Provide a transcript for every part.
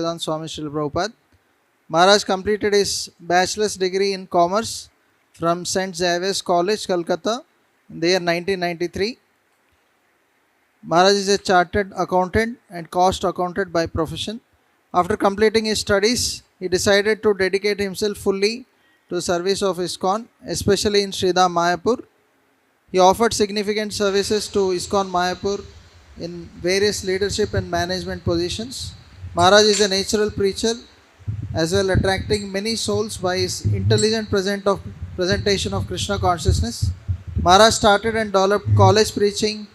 Swami Srila Prabhupada. Maharaj completed his bachelor's degree in commerce from St. Xavier's College, Calcutta in the year 1993. Maharaj is a chartered accountant and cost accountant by profession. After completing his studies, he decided to dedicate himself fully to service of Iskcon, especially in Sridham Mayapur. He offered significant services to Iskcon Mayapur in various leadership and management positions. Maharaj is a natural preacher, as well attracting many souls by his intelligent presentation of Krishna consciousness. Maharaj started and developed college preaching,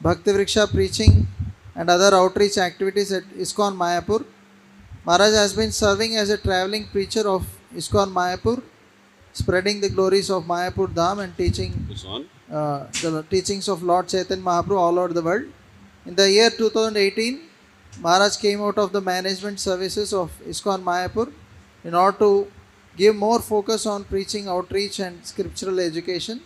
Bhakti Vriksha preaching, and other outreach activities at Iskcon Mayapur. Maharaj has been serving as a traveling preacher of Iskcon Mayapur, spreading the glories of Mayapur Dham and teaching the teachings of Lord Chaitanya Mahaprabhu all over the world. In the year 2018, Maharaj came out of the management services of Iskcon Mayapur in order to give more focus on preaching, outreach and scriptural education.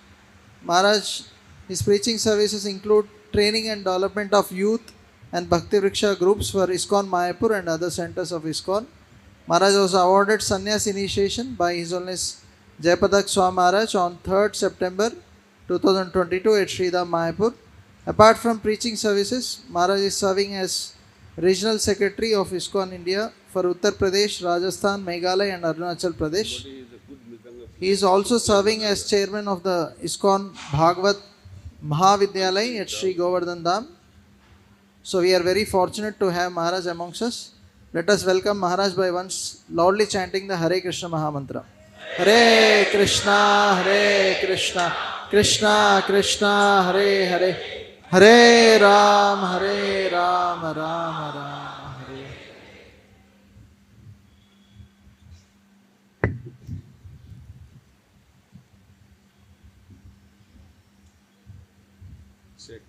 Maharaj, his preaching services include training and development of youth and Bhakti Vriksha groups for Iskcon Mayapur and other centers of Iskcon. Maharaj was awarded sannyas initiation by His Holiness Jayapadak Swami Maharaj on 3rd September 2022 at Sridham Mayapur. Apart from preaching services, Maharaj is serving as Regional Secretary of Iskcon India for Uttar Pradesh, Rajasthan, Meghalaya and Arunachal Pradesh. He is also serving as Chairman of the Iskcon Bhagavat Mahavidyalaya at Sri Govardhan Dham. So we are very fortunate to have Maharaj amongst us. Let us welcome Maharaj by once loudly chanting the Hare Krishna Mahamantra. Hare Krishna, Krishna Krishna, Hare Hare, Hare Ram, Ram Ram, Hare. Check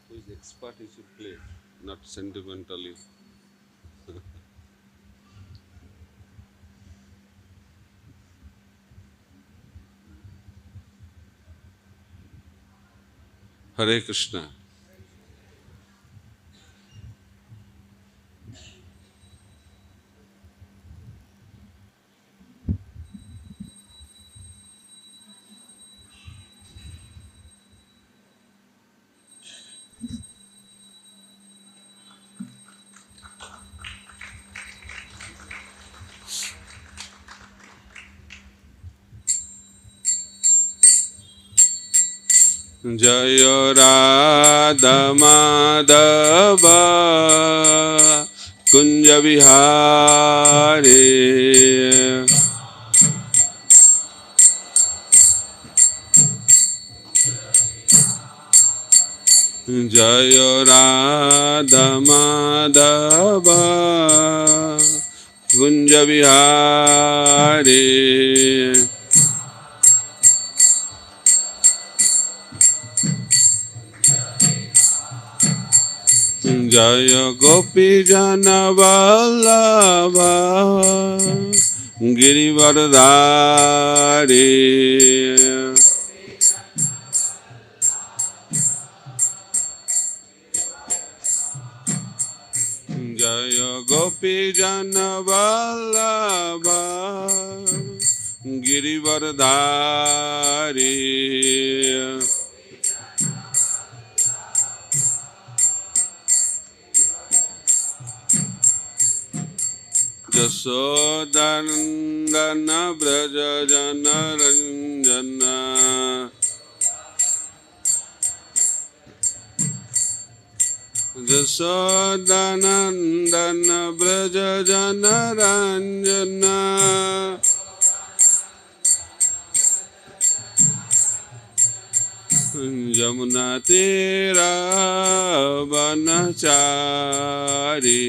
who is expert, he should play, not sentimentally. Hare Krishna. Jaya Radha Madhava Kunja Vihare Jaya Radha Madhava Kunja Vihare Jaya Gopi Jana Vallabha Girivardhari Jaya Gopi Jana Vallabha Girivardhari Jasodandana Braja Jana Ranjana Jasodandana Braja Jana Ranjana Jamuna Tira Vanachari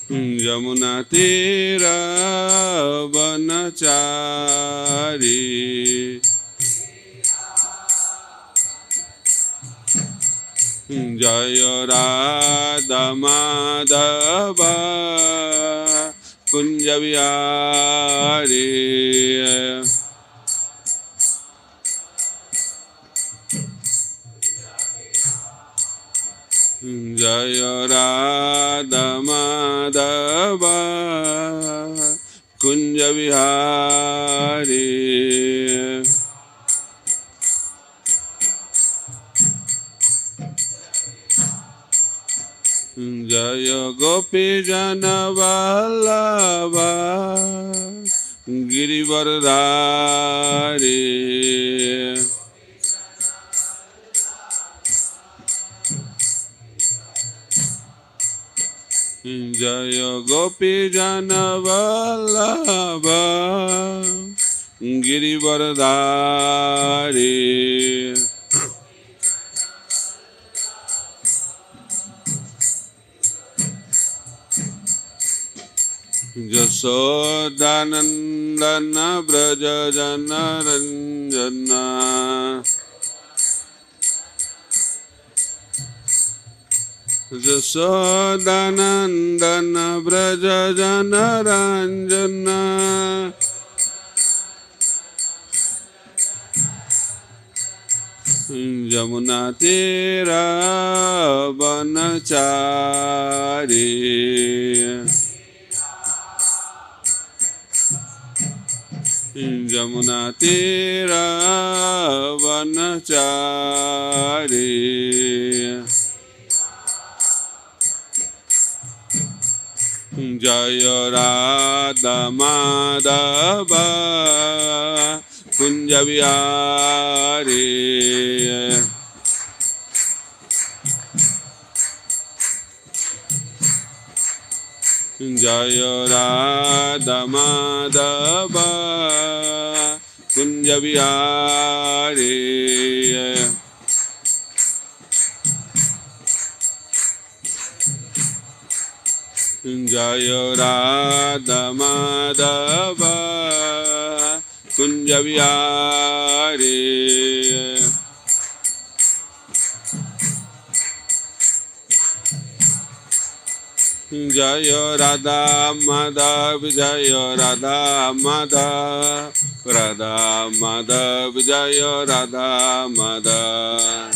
Jamuna Tira Vanachari Jaya Radha Madhava Kunja Vihare Jaya Radha Madhava Kunja Vihari. Jaya Gopi Jana Vallabha Girivardhari. Jaya Gopi Jana Vallabha Girivardhari. Jasodanandana Braja Jana Ranjana. Jasodanandana Braja Jana Ranjana. Jamuna Tira Vanachari. Jamuna Tira Vanachari. Jaya Radha Madhava Kunja Vihari. Jaya Radha Madhava Kunja Vihari. Jaya Radha Madhava Kunja Vihari. Jaya Radha Madhav Jaya Radha Madhav Radha Madhav Jaya Radha Madhav.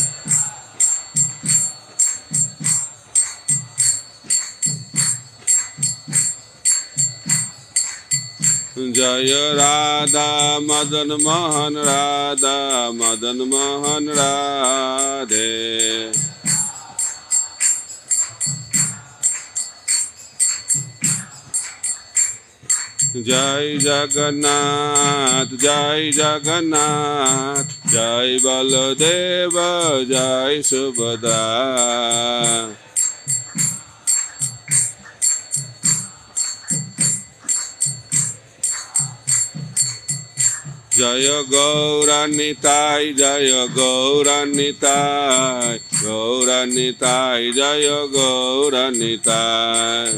Jaya Radha Madan Mohan Radha Madan Mohan Radhe. Jai Jagannath Jai Jagannath Jai Baladeva Jai Subhadra. Jaya Gauranitai Jaya Gauranitai Gauranitai Jaya Gauranitai.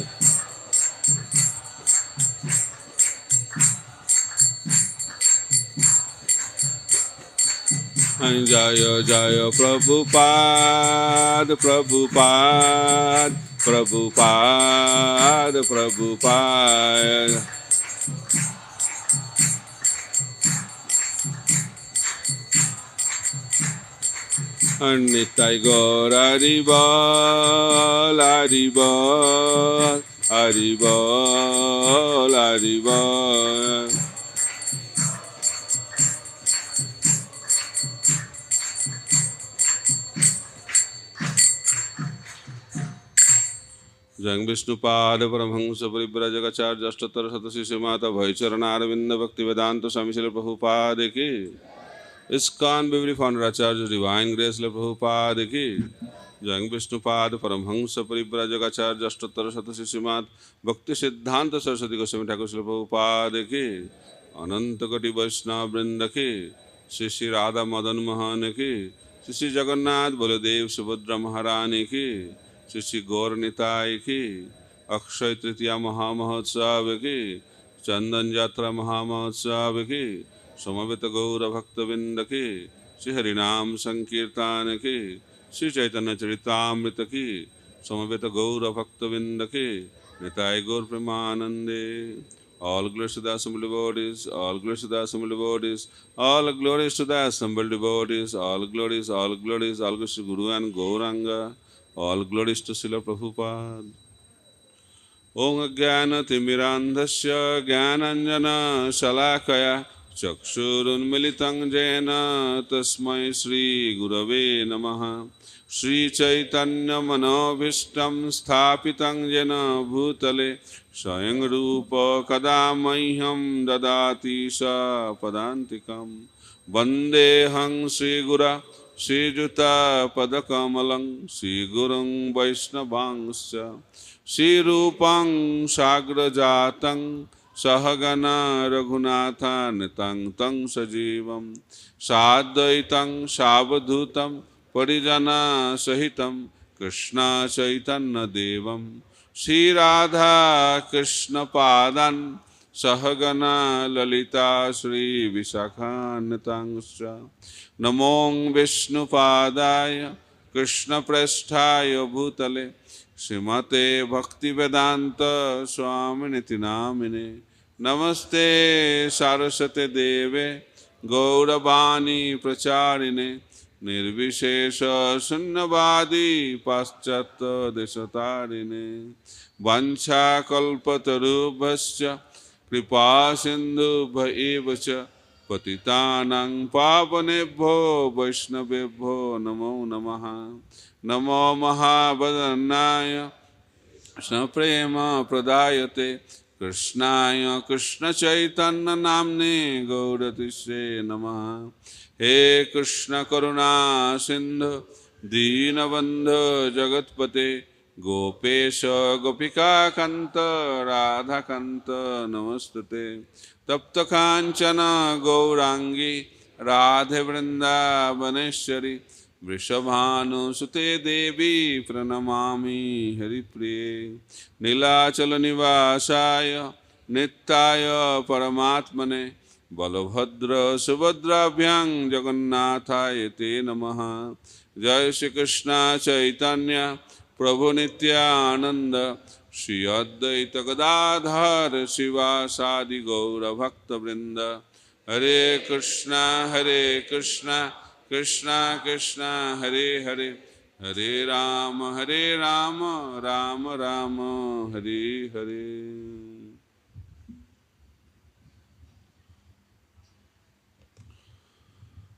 Jaya Jaya Prabhupada Prabhupada Prabhupada Prabhupada. Nitai Gaur Haribol Haribol Haribol Haribol. Jang Vishnupad Paramhamsa Parivrajak Acharya Ashtottara Shatashi Mata Bhaicharan Arvinda Bhakti Vedanta Swami Srila Prabhupada Ki. Iskcon Bibli Founder Acharya Divine Grace Srila Prabhupada Ki. Jang Vishnupad Paramhamsa Parivrajak Acharya Ashtottara Shatashi Mata Bhakti Siddhanta Saraswati Goswami Thakur Srila Prabhupada Ki. Ananta Koti Vaishnava Vrinda Ki. Shri Shri Radha Madan Mohan Ki. Shri Shri Jagannath Baladev Subhadra Maharani Ki. Shri Shri Gaur Nitai Ki. Akshay Tritiya Mahamahotsav Ki. Chandan Yatra Mahamahotsav Ki. Samavita Gaura Bhaktavinda Ki. Shri Harinam Sankirtan Ki. Shri Chaitanya Charitamrita Ki. Samavita Gaura Bhaktavinda Ki. Nitai Gaur Premanande. All glories to the assembled devotees, all glories to the assembled devotees, all glories to the assembled devotees, all glories, all glories, all glories to Guru and Gauranga. All glories to Srila Prabhupada. Om Ajnana-timirandhasya Jnananjana-shalakaya Chakshurunmilitam Jena Tasmai Shri Gurave Namaha. Shri Chaitanya Manobhishtam Sthapitam Jena Bhutale Swayam Rupa Kadamahyam Dadati Sa Padantikam Vandeham Shri Gura Shri Juta Padakamalam Shri Gurung Vaishnavangscha Shri Rupang Sagrajatang Sahagana Raghunatha Nitang Tang Sajivam Sadaitam Savadhutam Parijana Sahitam Krishna Chaitanya Devam Shri Radha Krishna Padan Sahagana Lalita Shri Visakhanatangscha Namong Vishnu Padaya Krishna Prasthaya Bhutale Srimate Bhakti Vedanta Swami Niti Namine Namaste Saraswate Deve Gauravani Pracharine Nirvishesha Sunnavadi Paschata Desatarine Vancha Kalpatarubhascha Kripa Sindhu Bhaivacha Patitanang Pavanebho Vaishnavebho Namo Namaha Namo Mahabhadanaya Krishna Prema Pradayate Krishnaya Krishna Chaitanya Namne Gaudatishe Namaha He Krishna Karuna Sindhu Deenabandhu Jagatpate Gopesha Gopika Kanta Radha Kanta Namastate Tapta Kanchana Gaurangi Radhe Vrindavaneshwari Vrishabhanu Sute Devi Pranamami Haripriye Nilachala Nivasaya Nittaya Paramatmane Balabhadra Subhadrabhyang Jagannathaya Te Namaha Jai Shri Krishna Chaitanya Prabhu Nityananda Shri Advaita Gadadhar Sivasadi Gaura Bhakta Vrinda Hare Krishna Krishna Krishna Hare Hare Hare Rama Rama Rama Hare Hare.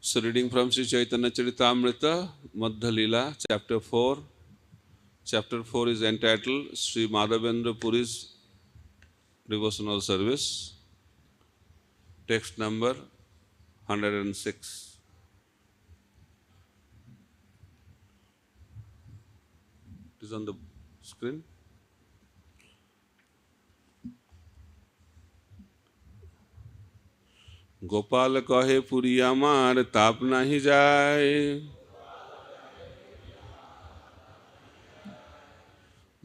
So reading from Sri Chaitanya Charitamrita, Madhya Leela, chapter 4. Chapter 4 is entitled Sri Madhavendra Puri's Devotional Service. Text number 106. It is on the screen. Gopal कहे पुरी आमार ताप नहीं जाए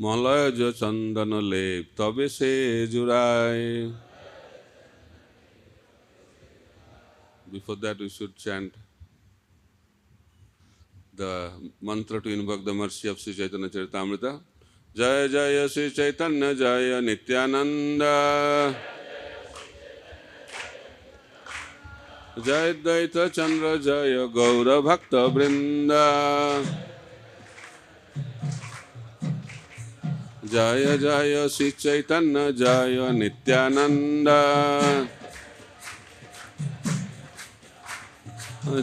Malay जो चंदन लेप तबे से जुराए. Before that we should chant the mantra to invoke the mercy of Sri Chaitanya Charitamrita. Jaya Jaya Sri Chaitanya Jaya Nityananda Jai Daita Chandra Jaya Gaura Bhakta Vrinda Jaya Jaya Sri Chaitanya Jaya Nityananda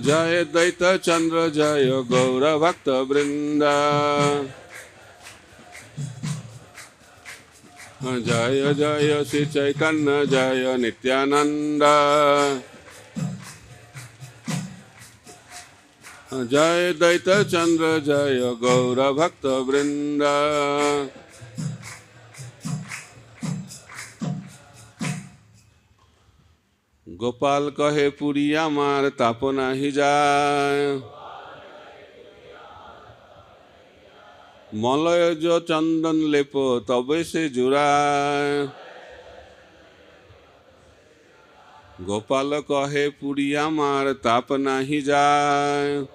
Jaya Daita Chandra Jaya Gaura Bhakta Vrinda Jaya Jaya Sri Chaitanya Jaya Nityananda Jaya Daita Chandra Jaya Gaura Bhakta Vrinda. Gopal kahe puri amar tap nahi jaye Malay जो चंदन लेपो तबे से जुराए. गोपाल कहे पुरी आमार ताप नाही जाए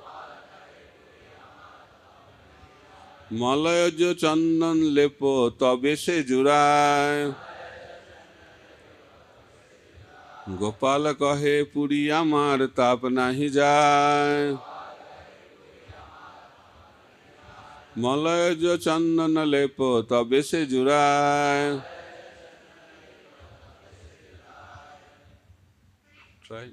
Malay जो चंदन लेपो तबे से जुराए. गोपाल कहे पुरी आमार ताप नाही जाए মলয়জ চন্দন লেপ তবে সে জুড়ায়। Try.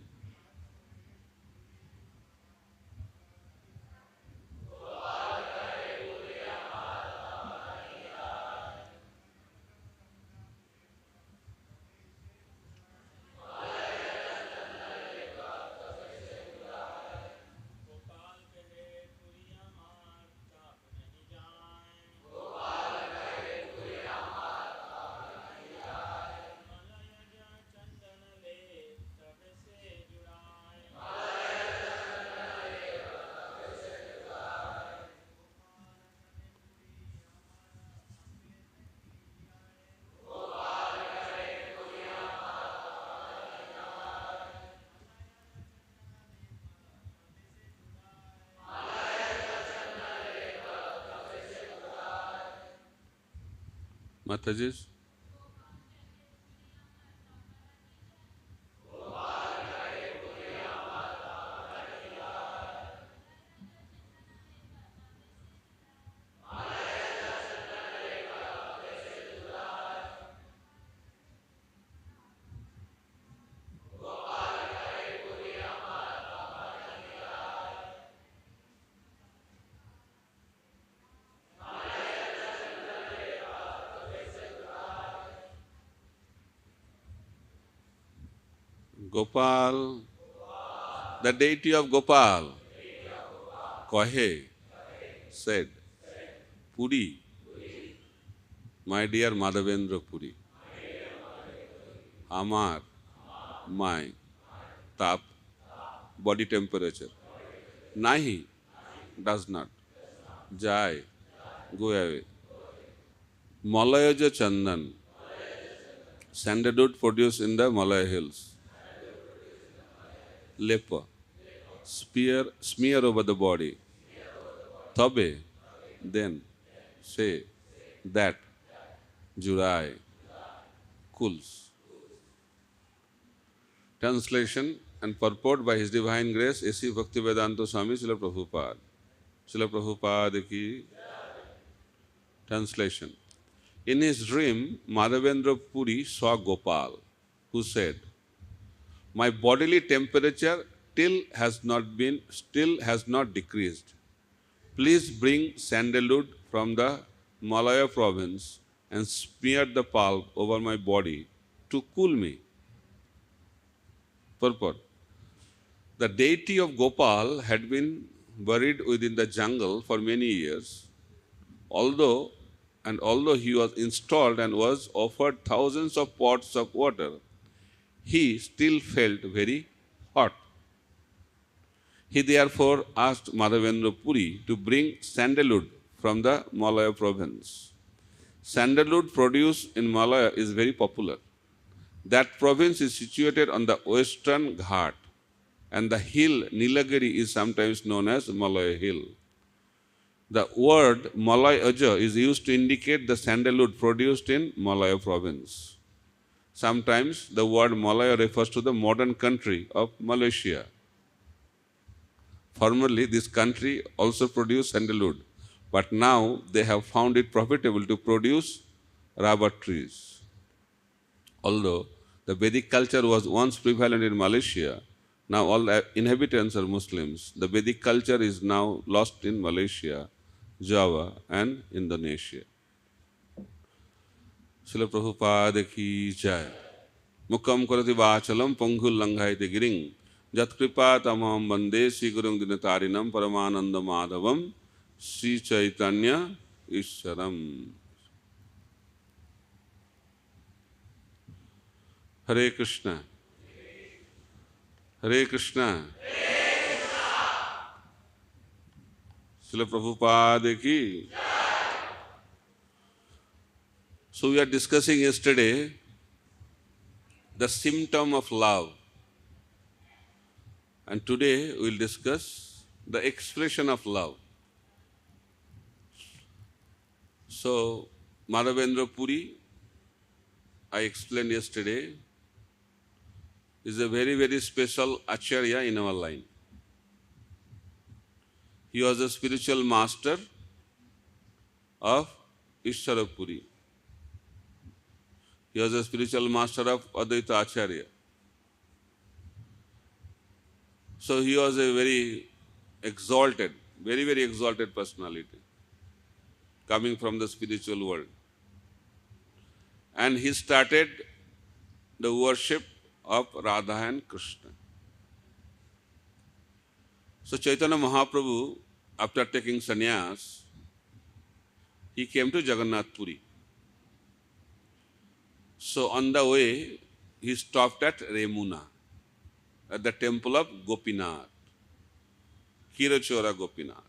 Mataji. Gopal, the deity of Gopal, Kahe, said, Puri, my dear Madhavendra Puri, Amar, my, tap, body temperature, Nahi, does not, Jai, go away. Malayaja Chandan, sandalwood produced in the Malaya hills. Leper, smear over the body. Tabe, then, say, that, Jurai, cools. Translation and purport by His Divine Grace, A.C. Bhaktivedanta Swami, Srila Prabhupada. Srila Prabhupada ki. Translation. In his dream, Madhavendra Puri saw Gopal, who said, my bodily temperature still has not decreased. Please bring sandalwood from the Malaya province and smear the pulp over my body to cool me. Purport. The deity of Gopal had been buried within the jungle for many years. Although he was installed and was offered thousands of pots of water, he still felt very hot. He therefore asked Madhavendra Puri to bring sandalwood from the Malaya province. Sandalwood produced in Malaya is very popular. That province is situated on the western Ghat, and the hill Nilagiri is sometimes known as Malaya Hill. The word Malay Aja is used to indicate the sandalwood produced in Malaya province. Sometimes the word Malaya refers to the modern country of Malaysia. Formerly, this country also produced sandalwood, but now they have found it profitable to produce rubber trees. Although the Vedic culture was once prevalent in Malaysia, now all the inhabitants are Muslims. The Vedic culture is now lost in Malaysia, Java, and Indonesia. Srila Prabhupada ki jai. Mukam karati vachalam pangul langhaite giring. Jat kripa tamam bande Sri Gurung Dinatarinam Paramananda Madhavam Sri Chaitanya Ishwaram. Hare Krishna. Hare Krishna. Srila Prabhupada ki. So we are discussing yesterday the symptom of love. And today we will discuss the expression of love. So, Madhavendra Puri, I explained yesterday, is a very, very special acharya in our line. He was a spiritual master of Ishwarapuri. He was a spiritual master of Advaita Acharya. So he was a very exalted, very, very exalted personality coming from the spiritual world. And he started the worship of Radha and Krishna. So Chaitanya Mahaprabhu, after taking sannyas, he came to Jagannath Puri. So on the way, he stopped at Remuna, at the temple of Gopinath, Kirachora Gopinath.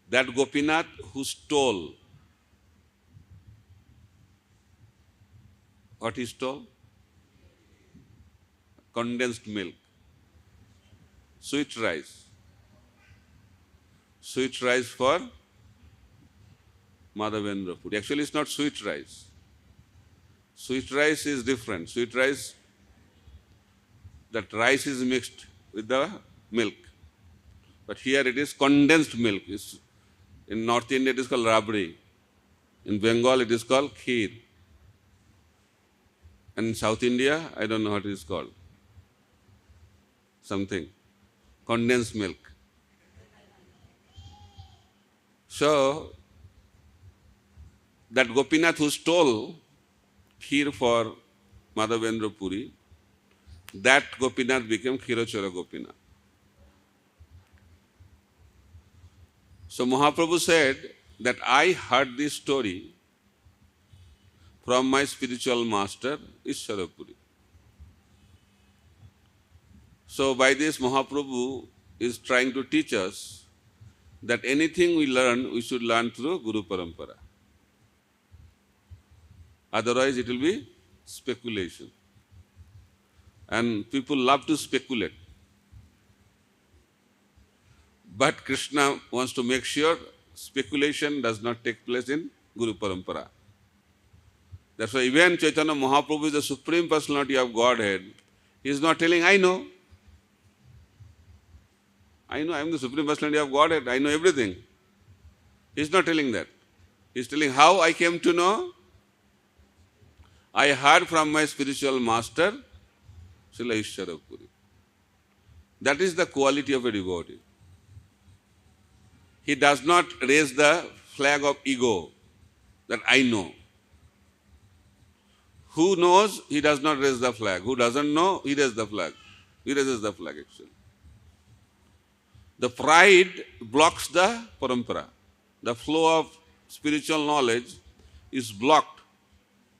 That Gopinath who stole, what he stole? Condensed milk, sweet rice for Madhavendra Puri. Actually, it's not sweet rice. Sweet rice is different. Sweet rice, that rice is mixed with the milk. But here it is condensed milk. In North India, it is called rabri. In Bengal, it is called kheer. And in South India, I don't know what it is called. Something. Condensed milk. So, that Gopinath who stole kheer for Madhavendra Puri, that Gopinath became Khirachara Gopinath. So Mahaprabhu said that I heard this story from my spiritual master, Ishwarapuri. So by this Mahaprabhu is trying to teach us that anything we learn, we should learn through Guru Parampara. Otherwise it will be speculation. And people love to speculate. But Krishna wants to make sure speculation does not take place in Guru Parampara. That's why even Chaitanya Mahaprabhu is the Supreme Personality of Godhead. He is not telling, I know, I am the Supreme Personality of Godhead, I know everything. He is not telling that. He is telling how I came to know. I heard from my spiritual master, Srila Ishwarapuri. That is the quality of a devotee. He does not raise the flag of ego that I know. Who knows, he does not raise the flag. Who doesn't know, he raises the flag. He raises the flag actually. The pride blocks the parampara. The flow of spiritual knowledge is blocked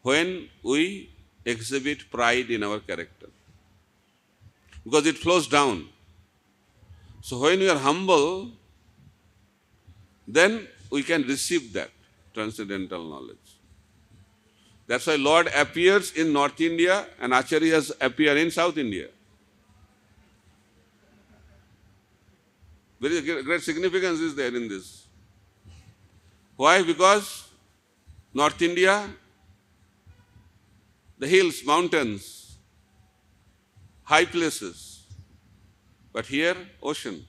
when we exhibit pride in our character, because it flows down. So when we are humble, then we can receive that transcendental knowledge. That's why Lord appears in North India and Acharyas appear in South India. Very great significance is there in this. Why? Because North India, the hills, mountains, high places, but here ocean.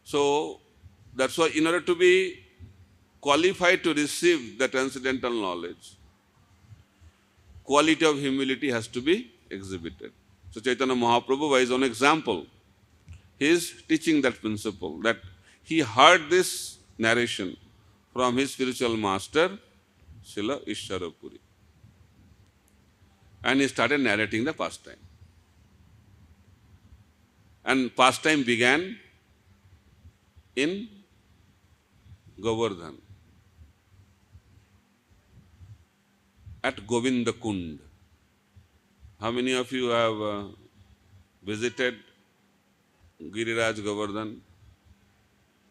So that's why in order to be qualified to receive the transcendental knowledge, quality of humility has to be exhibited. So Chaitanya Mahaprabhu, by his own example, he is teaching that principle, that he heard this narration from his spiritual master, Srila Ishwarapuri. And he started narrating the pastime. And pastime began in Govardhan, at Govinda Kund. How many of you have visited Giriraj Govardhan?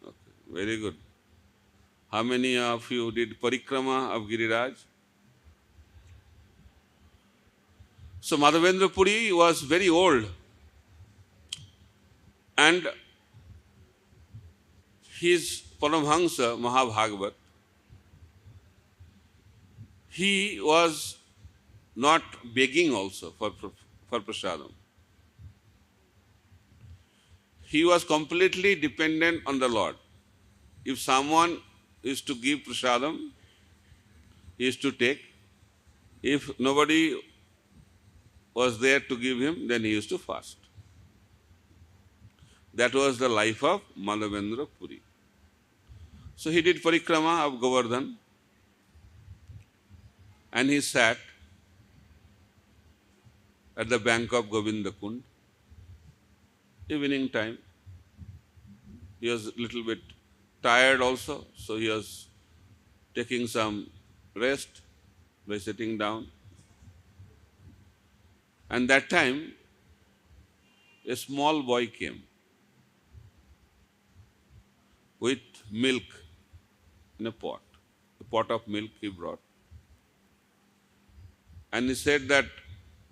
Okay, very good. How many of you did parikrama of Giriraj? So Madhavendra Puri was very old, and his Paramhamsa Mahabhagavat, he was not begging also for prasadam. he was completely dependent on the Lord. If someone is to give prasadam, he is to take. If nobody was there to give him, then he used to fast. That was the life of Madhavendra Puri. So he did parikrama of Govardhan, and he sat at the bank of Govinda Kund. Evening time, he was a little bit tired also, so he was taking some rest by sitting down. And that time, a small boy came with milk in a pot. A pot of milk he brought. And he said that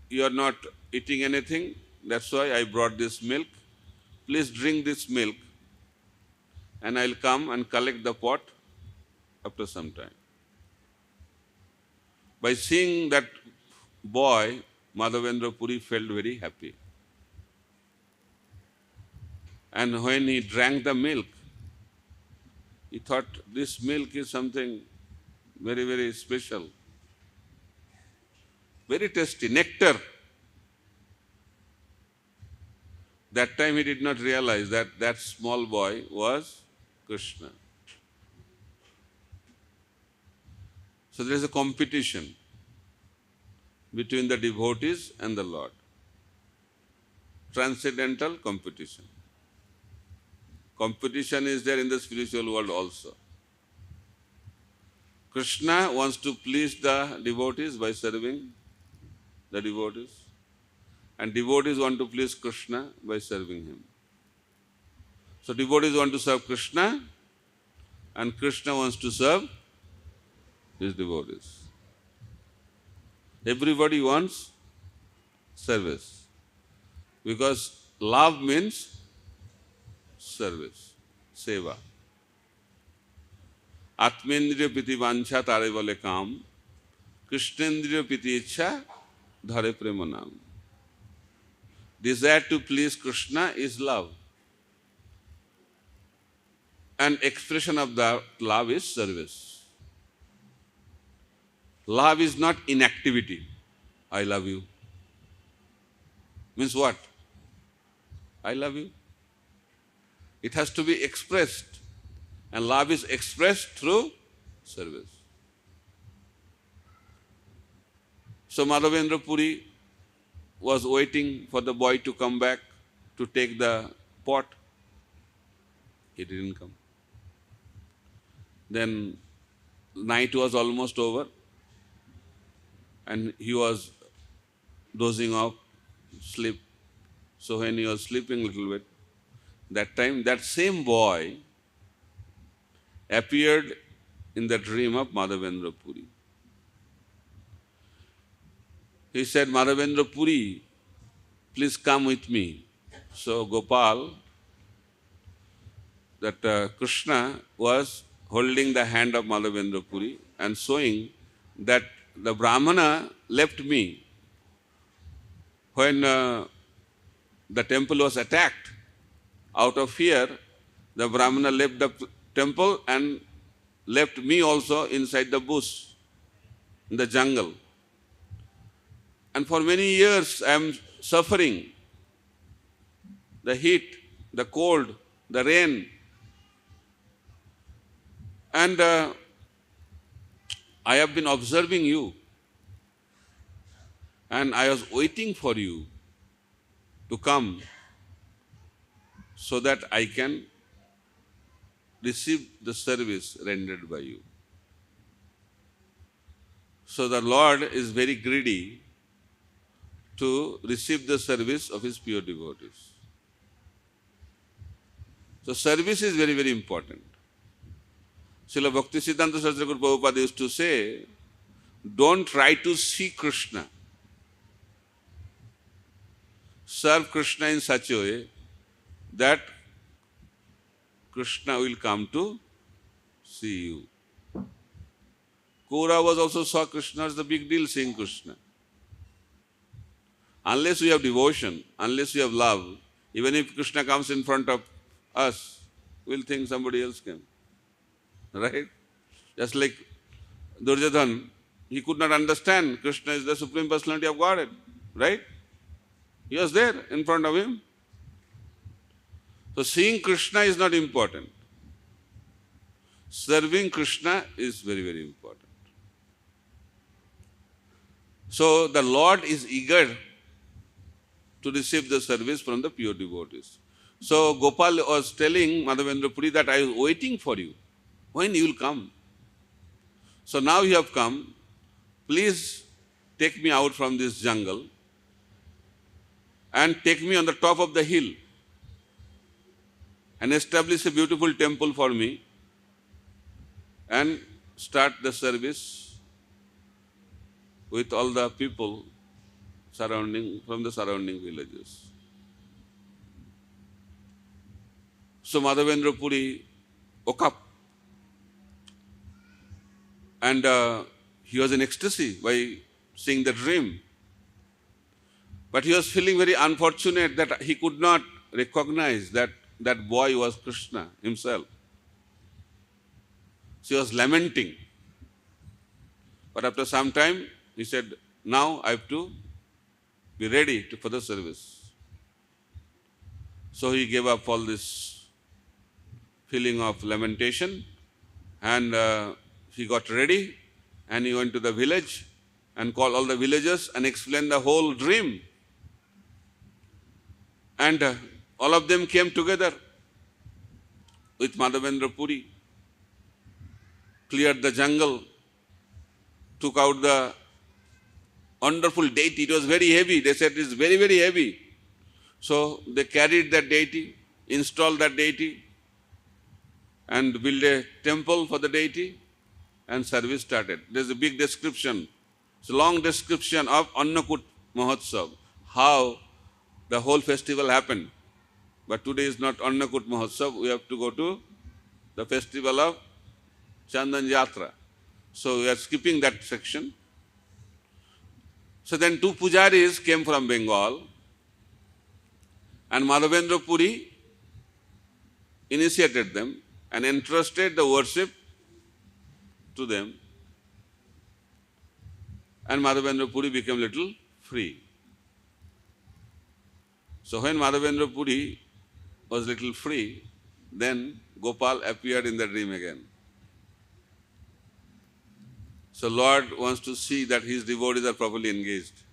you are not eating anything, that's why I brought this milk. Please drink this milk, and I'll come and collect the pot after some time. By seeing that boy, Madhavendra Puri felt very happy. And when he drank the milk, he thought this milk is something very, very special. Very tasty, nectar. That time he did not realize that that small boy was Krishna. So there is a competition between the devotees and the Lord. Transcendental competition. Competition is there in the spiritual world also. Krishna wants to please the devotees by serving the devotees, and devotees want to please Krishna by serving him. So devotees want to serve Krishna, and Krishna wants to serve his devotees. Everybody wants service, because love means service, seva. Atmendriya piti vancha tare bole kam, Krishnendriya piti ichha dhare prema naam. Desire to please Krishna is love. And expression of that love is service. Love is not inactivity. I love you. Means what? I love you. It has to be expressed. And love is expressed through service. So Madhavendra Puri was waiting for the boy to come back to take the pot. He didn't come. Then night was almost over, and he was dozing off, sleep. So when he was sleeping a little bit, that time that same boy appeared in the dream of Madhavendra Puri. He said, Madhavendra Puri, please come with me. So Gopal, that Krishna was holding the hand of Madhavendra Puri and showing that the Brahmana left me when the temple was attacked. Out of fear, the Brahmana left the temple and left me also inside the bush, in the jungle. And for many years I am suffering the heat, the cold, the rain. And I have been observing you, and I was waiting for you to come so that I can receive the service rendered by you. So the Lord is very greedy to receive the service of his pure devotees. So service is very, very important. Srila Bhakti Siddhanta Saraswati Guru Prabhupada used to say, don't try to see Krishna. Serve Krishna in such a way that Krishna will come to see you. Kauravas also saw Krishna. It's the big deal seeing Krishna. Unless you have devotion, unless you have love, Even if Krishna comes in front of us, we'll think somebody else came. Right? Just like Duryodhan, he could not understand Krishna is the Supreme Personality of Godhead. Right? He was there in front of him. So seeing Krishna is not important. Serving Krishna is very, very important. So the Lord is eager to receive the service from the pure devotees. So Gopal was telling Madhavendra Puri that I was waiting for you. When you will come? So now you have come. Please take me out from this jungle and take me on the top of the hill and establish a beautiful temple for me and start the service with all the people from the surrounding villages. So Madhavendra Puri woke up and he was in ecstasy by seeing the dream. But he was feeling very unfortunate that he could not recognize that that boy was Krishna himself. So he was lamenting. But after some time, he said, now I have to be ready for the service. So he gave up all this feeling of lamentation and he got ready and he went to the village and called all the villagers and explained the whole dream. And all of them came together with Madhavendra Puri, cleared the jungle, took out the wonderful deity. It was very heavy. They said it is very, very heavy. So they carried that deity, installed that deity, and built a temple for the deity, and service started. There's a big description. It's a long description of Annakut Mahotsav, how the whole festival happened. But today is not Annakut Mahotsav. We have to go to the festival of Chandan Yatra. So we are skipping that section. So then two pujaris came from Bengal and Madhavendra Puri initiated them and entrusted the worship to them. And Madhavendra Puri became little free. So when Madhavendra Puri was little free, then Gopal appeared in the dream again. So Lord wants to see that his devotees are properly engaged.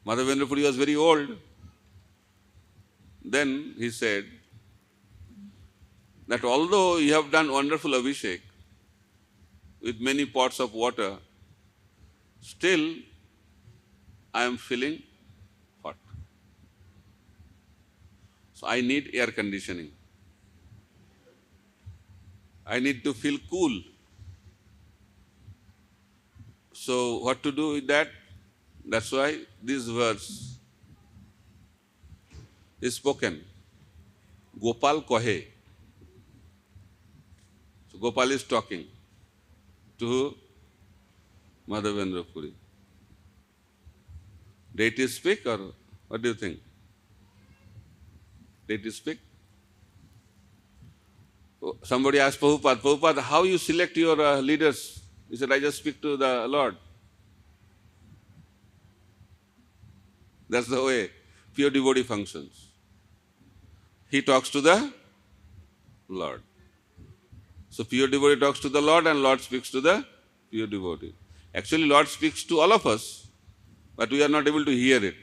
Madhavendra Puri was very old. Then he said that although you have done wonderful abhishek with many pots of water, still I am feeling hot. So I need air conditioning. I need to feel cool. So what to do with that? That's why this verse is spoken. Gopal Kohe. So Gopal is talking to Madhavendra Puri. Deity speak or what do you think? Deity speak? Somebody asked Prabhupada, how you select your leaders? He said, I just speak to the Lord. That's the way pure devotee functions. He talks to the Lord. So pure devotee talks to the Lord and Lord speaks to the pure devotee. Actually, Lord speaks to all of us, but we are not able to hear it.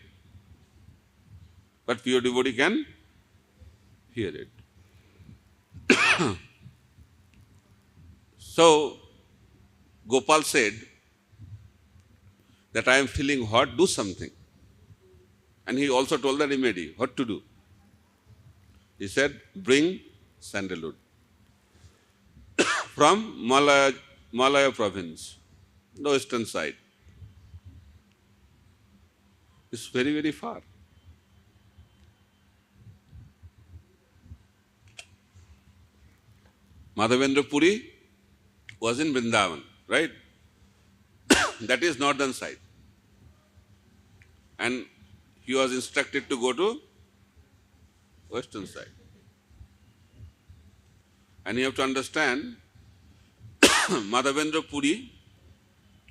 But pure devotee can hear it. So, Gopal said that I am feeling hot, do something. And he also told the remedy, what to do. He said, bring sandalwood from Malaya province, the western side. It's very, very far. Madhavendra Puri was in Vrindavan, right? That is northern side. And he was instructed to go to western side. And you have to understand, Madhavendra Puri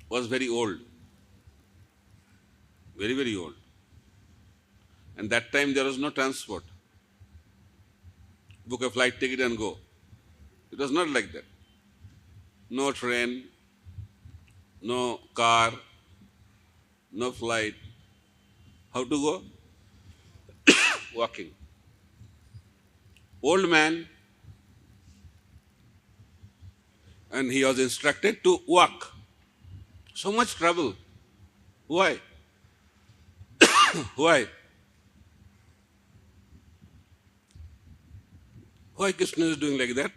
was very old, very, very old. And that time there was no transport. Book a flight ticket and go. It was not like that. No train, no car, no flight. How to go? Walking. Old man, and he was instructed to walk. So much trouble. Why? Why? Why Krishna is doing like that?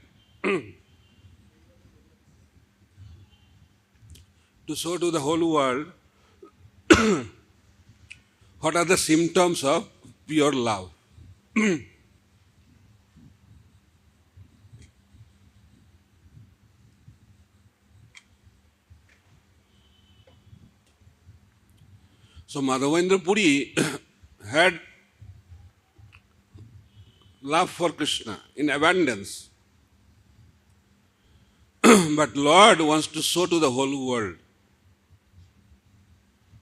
To show to the whole world what are the symptoms of pure love. So Madhavendra Puri had love for Krishna in abundance. But Lord wants to show to the whole world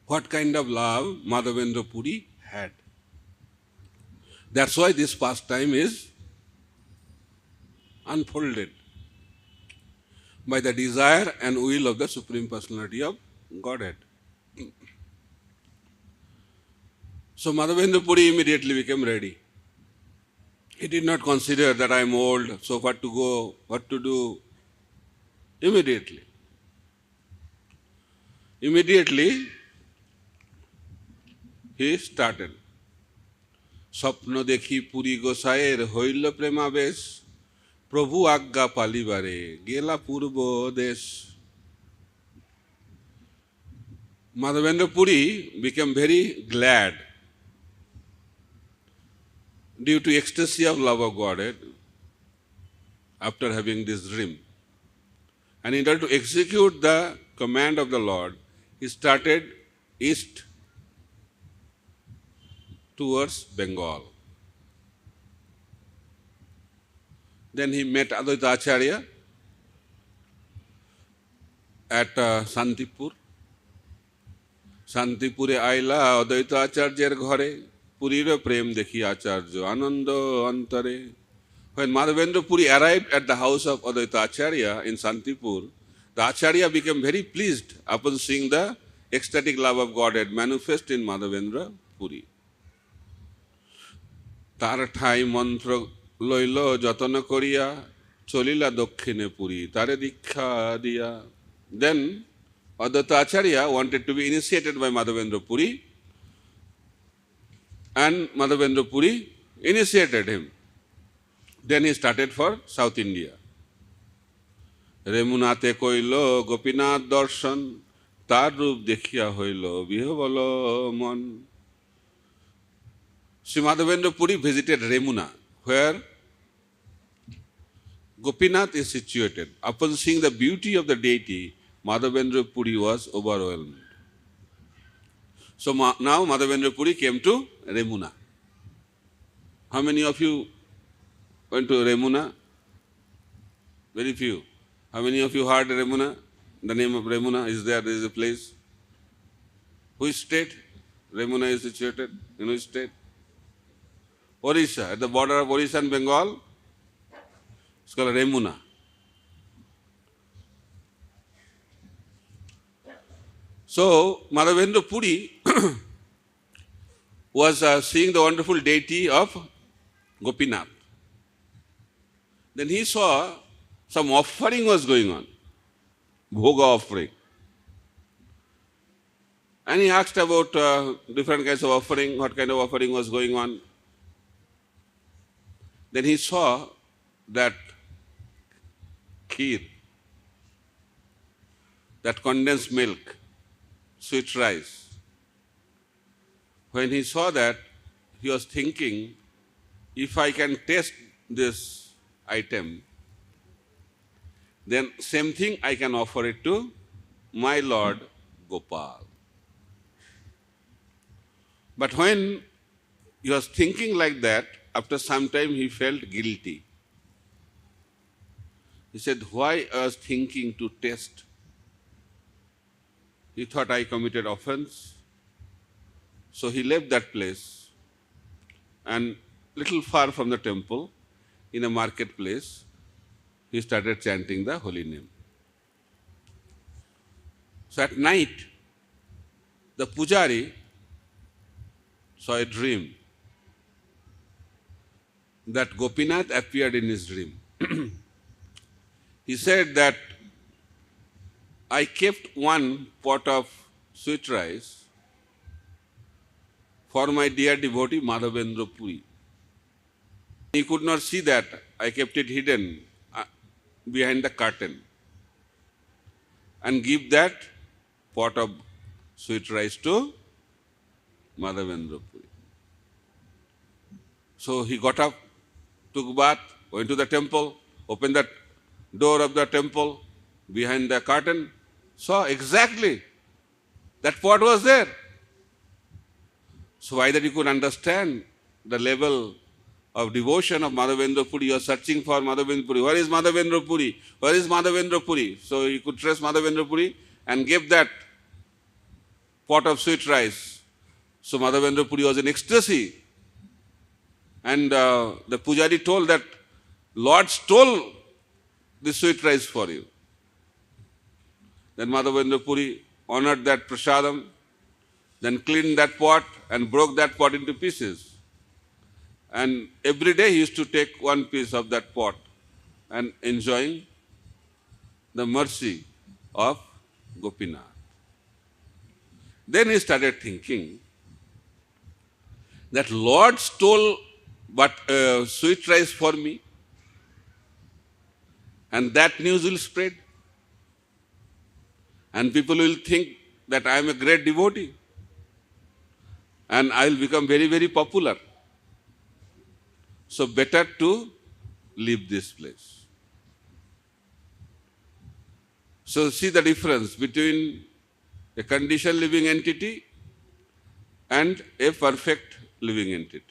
what kind of love Madhavendra Puri had. That's why this pastime is unfolded by the desire and will of the Supreme Personality of Godhead. So Madhavendra Puri immediately became ready. He did not consider that I am old, so what to go, what to do. Immediately, he started. Swapno dekhi puri gosayer hoil premabesh, Prabhu agga palibare, gela purbo desh. Madhavendra Puri became very glad due to ecstasy of love of Godhead after having this dream. And in order to execute the command of the Lord, he started east towards Bengal. Then he met Advaita Acharya at Santipur. Santipure aila Advaita Acharyer ghare, Purira prem dekhi Acharya anando antare. When Madhavendra Puri arrived at the house of Advaita Acharya in Santipur, the Acharya became very pleased upon seeing the ecstatic love of Godhead manifest in Madhavendra Puri. Tar thai mantra loilo jatana koriya, cholila dokkhine Puri, tare diksha diya. Then Advaita Acharya wanted to be initiated by Madhavendra Puri, and Madhavendra Puri initiated him. Then he started for South India. Remunate koilo Gopinath darshan, tar roop dekhiya hoilo bihovalo mon. Sri Madhavendra Puri visited Remuna, where Gopinath is situated. Upon seeing the beauty of the deity, Madhavendra Puri was overwhelmed. So now Madhavendra Puri came to Remuna. How many of you went to Remuna? Very few. How many of you heard Remuna? The name of Remuna is there is a place. Which state Remuna is situated? In which state? Orissa, at the border of Orissa and Bengal. It's called Remuna. So Madhavendra Puri was seeing the wonderful deity of Gopinath. Then he saw some offering was going on, bhoga offering. And he asked about different kinds of offering, what kind of offering was going on. Then he saw that kheer, that condensed milk, sweet rice. When he saw that, he was thinking, if I can taste this item, then same thing I can offer it to my Lord Gopal. But when he was thinking like that, after some time he felt guilty. He said, why I was thinking to test? He thought I committed offense. So he left that place, and little far from the temple, in a marketplace, he started chanting the holy name. So at night, the pujari saw a dream that Gopinath appeared in his dream. He said that I kept one pot of sweet rice for my dear devotee Madhavendra Puri. He could not see that. I kept it hidden behind the curtain and give that pot of sweet rice to Madhavendra Puri. So he got up, took bath, went to the temple, opened the door of the temple behind the curtain, saw exactly that pot was there. So either you could understand the level of devotion of Madhavendra Puri. You are searching for Madhavendra Puri. Where is Madhavendra Puri? Where is Madhavendra Puri? So he could trace Madhavendra Puri and gave that pot of sweet rice. So Madhavendra Puri was in ecstasy. And the pujari told that Lord stole the sweet rice for you. Then Madhavendra Puri honored that prasadam, then cleaned that pot and broke that pot into pieces. And every day he used to take one piece of that pot and enjoying the mercy of Gopinath. Then he started thinking that Lord stole but sweet rice for me, and that news will spread, and people will think that I am a great devotee, and I will become very, very popular. So better to leave this place. So see the difference between a conditioned living entity and a perfect living entity.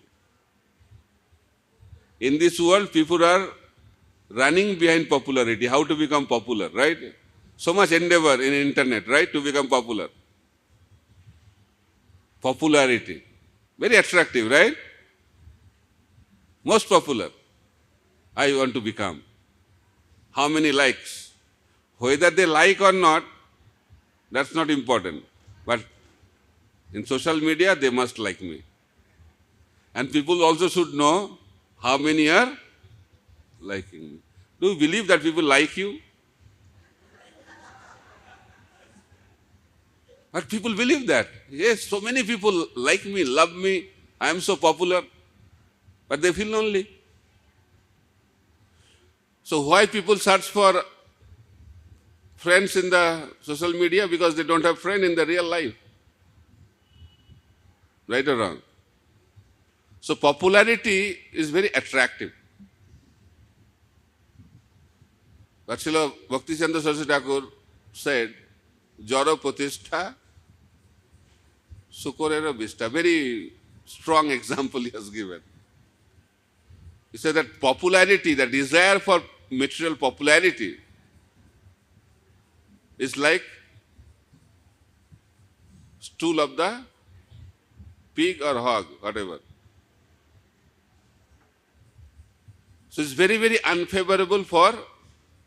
In this world, people are running behind popularity, how to become popular, right? So much endeavor in internet, right, to become popular. Popularity, very attractive, right? Most popular, I want to become. How many likes? Whether they like or not, that's not important. But in social media, they must like me. And people also should know how many are liking me. Do you believe that people like you? But people believe that. Yes, so many people like me, love me, I am so popular. But they feel lonely. So why people search for friends in the social media? Because they don't have friends in the real life. Right or wrong? So popularity is very attractive. But Srila Bhakti Chandra Saraswati Thakur said, Jara Pratishtha Sukorera Vista. Very strong example he has given. He said that popularity, the desire for material popularity is like stool of the pig or hog, whatever. So it's very, very unfavorable for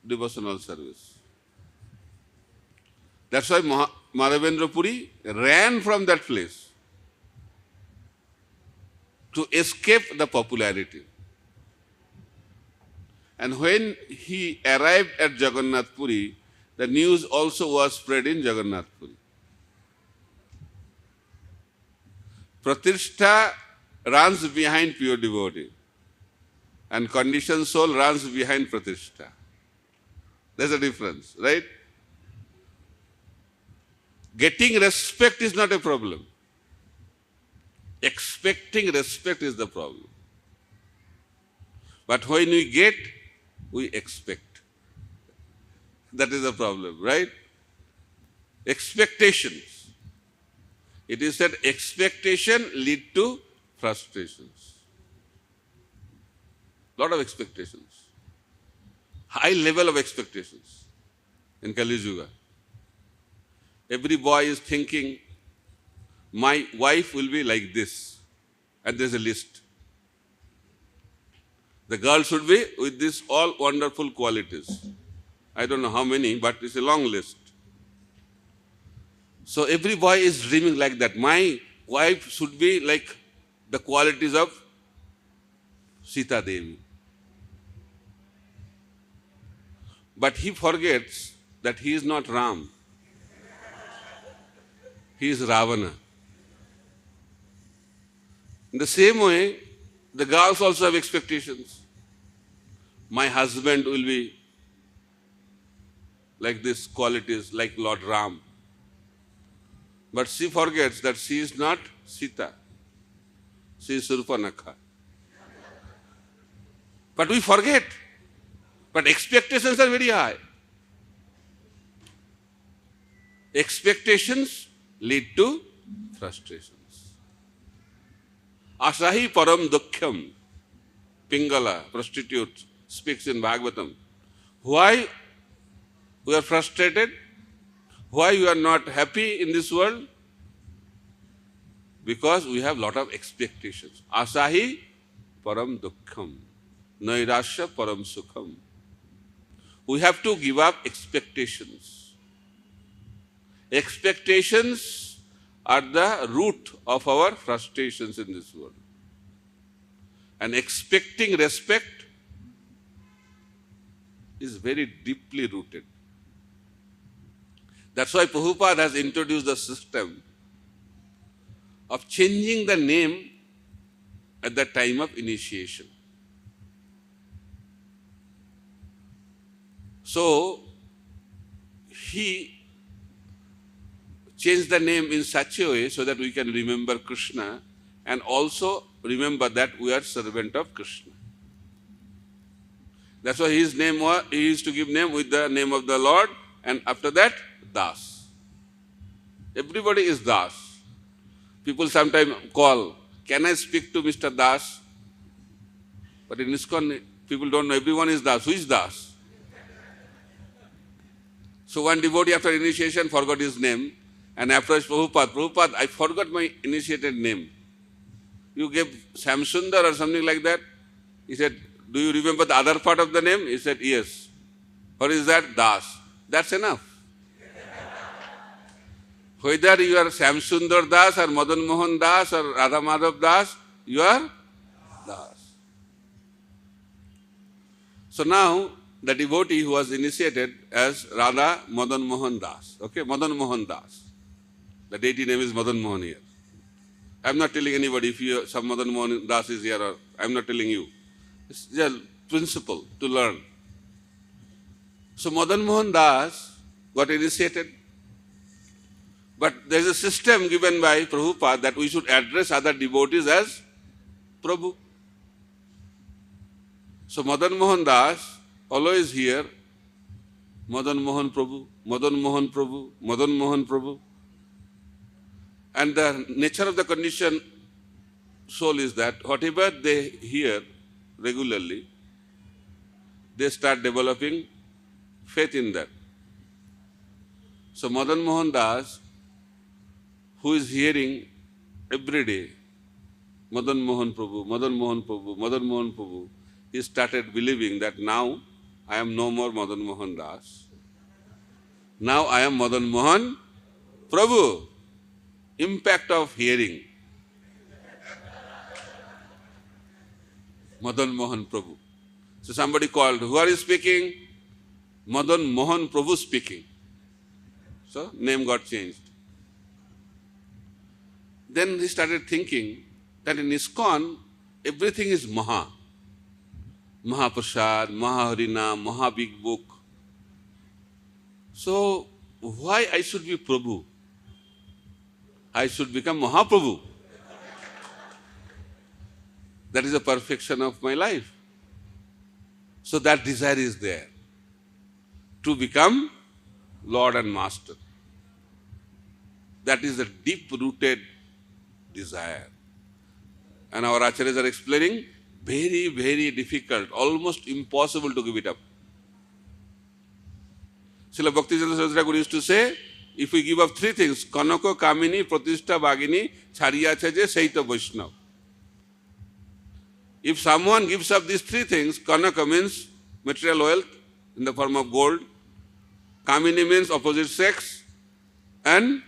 devotional service. That's why Madhavendra Puri ran from that place to escape the popularity. And when he arrived at Jagannath Puri, the news also was spread in Jagannath Puri. Pratishtha runs behind pure devotee, and conditioned soul runs behind Pratishtha. There's a difference, right? Getting respect is not a problem. Expecting respect is the problem. But when we get, we expect. That is the problem, right? Expectations. It is that expectation lead to frustrations. Lot of expectations. High level of expectations in Kali Yuga. Every boy is thinking, my wife will be like this. And there's a list. The girl should be with these all wonderful qualities. I don't know how many, but it's a long list. So every boy is dreaming like that. My wife should be like the qualities of Sita Devi. But he forgets that he is not Ram. He is Ravana. In the same way, the girls also have expectations. My husband will be like these qualities, like Lord Ram. But she forgets that she is not Sita. She is Surpanakha. But we forget. But expectations are very high. Expectations lead to frustrations. Asahi param dukhyam. Pingala, prostitute, speaks in Bhagavatam. Why we are frustrated? Why we are not happy in this world? Because we have lot of expectations. Asahi param dukkham. Nairasya param sukham. We have to give up expectations. Expectations are the root of our frustrations in this world. And expecting respect is very deeply rooted. That's why Prabhupada has introduced the system of changing the name at the time of initiation. So, he changed the name in such a way so that we can remember Krishna and also remember that we are servant of Krishna. That's why his name was, he used to give name with the name of the Lord, and after that, Das. Everybody is Das. People sometimes call, can I speak to Mr. Das? But in Iskcon, people don't know, everyone is Das. Who is Das? So one devotee after initiation forgot his name and approached Prabhupada. Prabhupada, I forgot my initiated name. You gave Samsundar or something like that? He said, do you remember the other part of the name? He said, yes. What is that? Das. That's enough. Whether you are Samsundar Das or Madan Mohan Das or Radha Madhav Das, you are Das. So now, the devotee who was initiated as Radha Madan Mohan Das. Okay, Madan Mohan Das. The deity name is Madan Mohan here. I am not telling anybody if some Madan Mohan Das is here, or I am not telling you. It's just a principle to learn. So Madan Mohan Das got initiated. But there is a system given by Prabhupada that we should address other devotees as Prabhu. So Madan Mohan Das always hear Madan Mohan Prabhu, Madan Mohan Prabhu, Madan Mohan Prabhu. And the nature of the conditioned soul is that whatever they hear regularly, they start developing faith in that. So Madan Mohan Das, who is hearing every day Madan Mohan Prabhu, Madan Mohan Prabhu, Madan Mohan Prabhu, he started believing that now I am no more Madan Mohan Das. Now I am Madan Mohan Prabhu. Impact of hearing Madan Mohan Prabhu. So somebody called, who are you speaking? Madan Mohan Prabhu speaking. So name got changed. Then he started thinking that in Iskcon, everything is Maha. Mahaprasad, Mahaharina, Maha Big Book. So why I should be Prabhu? I should become Mahaprabhu. That is the perfection of my life. So that desire is there, to become Lord and Master. That is a deep-rooted desire. And our acharyas are explaining, very, very difficult, almost impossible to give it up. Srila Bhakti-Vedanta Saraswati Thakur used to say, if we give up three things, Kanako, Kamini, Pratishtha, Bhagini, Chariyache je Seita Vaishnav. If someone gives up these three things, Kanaka means material wealth in the form of gold, Kamini means opposite sex, and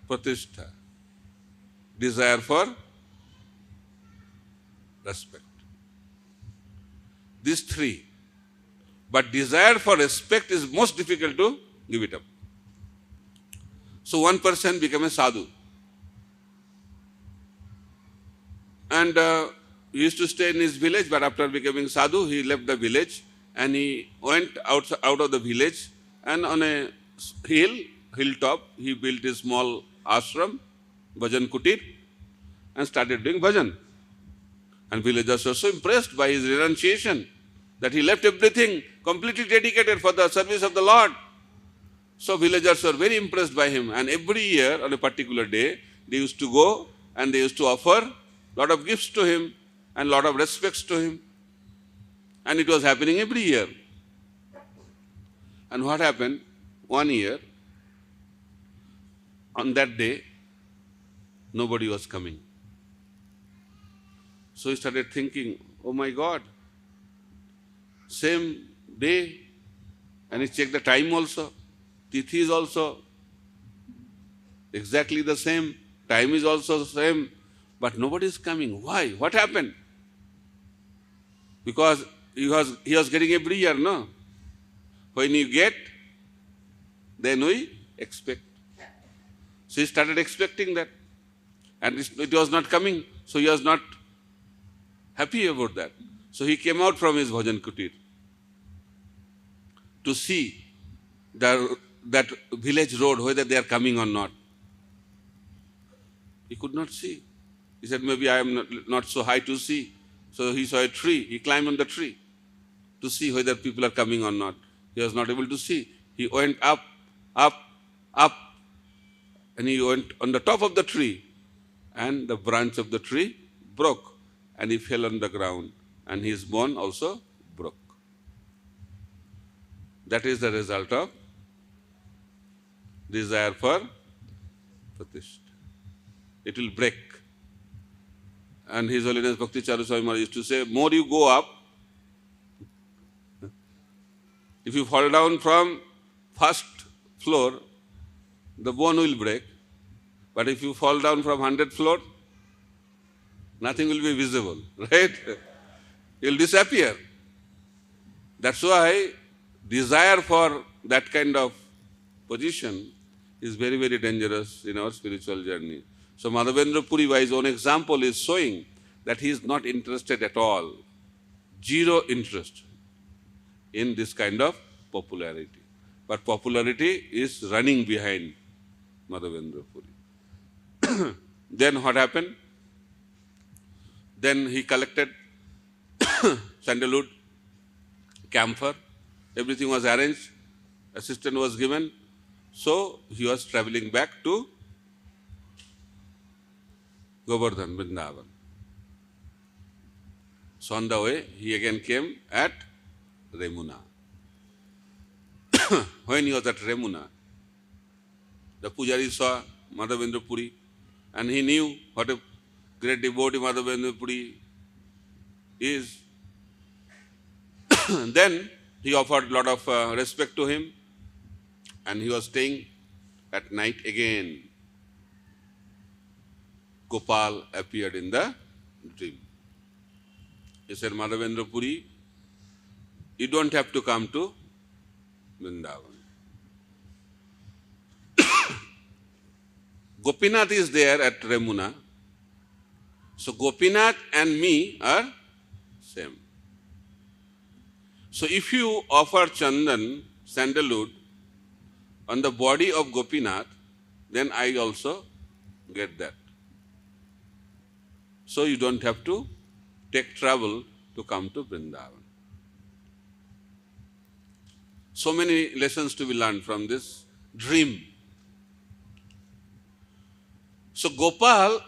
Pratishtha, desire for respect. These three. But desire for respect is most difficult to give it up. So one person became a sadhu. And he used to stay in his village, but after becoming sadhu, he left the village and he went out of the village, and on a hilltop, he built a small ashram, bhajan kutir, and started doing bhajan. And villagers were so impressed by his renunciation that he left everything, completely dedicated for the service of the Lord. So villagers were very impressed by him, and every year on a particular day, they used to go and they used to offer lot of gifts to him and lot of respects to him. And it was happening every year. And what happened? One year, on that day, nobody was coming. So he started thinking, oh my God, same day, and he checked the time also, Tithi is also exactly the same, time is also the same, but nobody is coming. Why? What happened? Because he was getting every year, no? When you get, then we expect. So he started expecting that. And it was not coming, so he was not happy about that. So he came out from his bhajan kutir to see that village road, whether they are coming or not. He could not see. He said, maybe I am not so high to see. So he saw a tree. He climbed on the tree to see whether people are coming or not. He was not able to see. He went up, and he went on the top of the tree, and the branch of the tree broke, and he fell on the ground, and his bone also broke. That is the result of desire for pratishtha. It will break. And His Holiness Bhakti Charu Swami Maharaj used to say, more you go up, if you fall down from first floor, the bone will break. But if you fall down from 100th floor, nothing will be visible, right? You will disappear. That's why desire for that kind of position is very, very dangerous in our spiritual journey. So Madhavendra Puri, by his own example, is showing that he is not interested at all, zero interest in this kind of popularity. But popularity is running behind Madhavendra Puri. Then what happened? Then he collected sandalwood, camphor, everything was arranged, assistant was given. So he was traveling back to Govardhan, Vrindavan. So on the way, he again came at Remuna. When he was at Remuna, the Pujari saw Madhavendra Puri, and he knew what a great devotee Madhavendra Puri is. Then he offered a lot of respect to him, and he was staying at night again. Gopal appeared in the dream. He said, Madhavendra Puri, you don't have to come to Vrindavan. Gopinath is there at Remuna. So Gopinath and me are same. So if you offer chandan, sandalwood, on the body of Gopinath, then I also get that. So you don't have to take trouble to come to Vrindavan. So many lessons to be learned from this dream. So Gopal